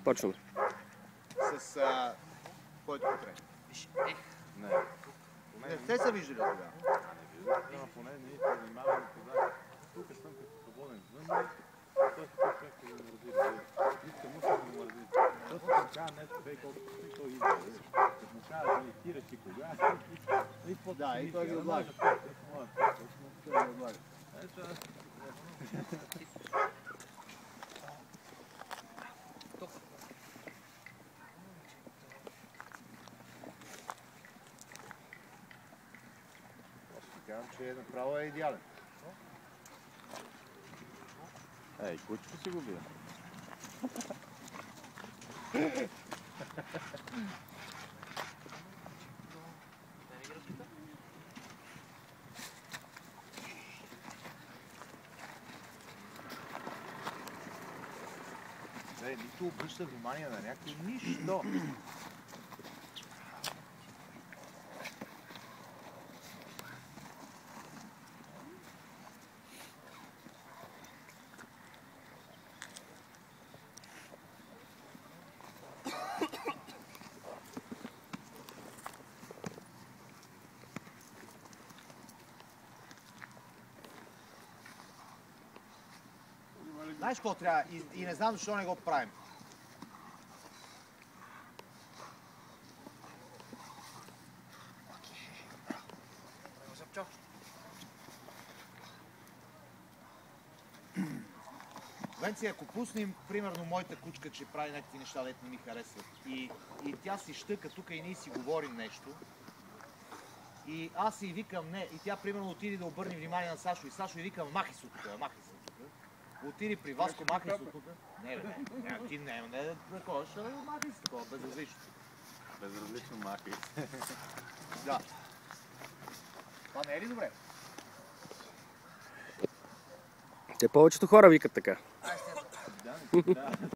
Почваме. С който потреб. Не. Не сте се виждали тогава? Не, поне ние се занимаваме тогава. Тук съм като свободен вън. Той се човек да ме мързи. Иска му да ме мързи. Той се така нещо, бе, колкото си той идва. Като му кажа, ти реши кога. Да, и той ги отлага. Той ги отлага. Казвам, че направо е идеален. Ей, кучето си го бия. Нито обръща внимание на някой, нищо. Знаеш какво трябва? И не знам защо не го правим. Венци, ако пуснем, примерно, моята кучка, че прави някакви неща, дето не ми харесват, и тя си щъка тук и ние си говорим нещо, и аз си викам не, и тя, примерно, отиде да обърне внимание на Сашо, и Сашо и викам, махай се от тук, махай се от тук. Отиди при Васко, махай се от тук. Не, бе, ти не такова, ще махай се такова, безразлично. Безразлично махай. Да. Това не е ли добре? Те повечето хора викат така. Да.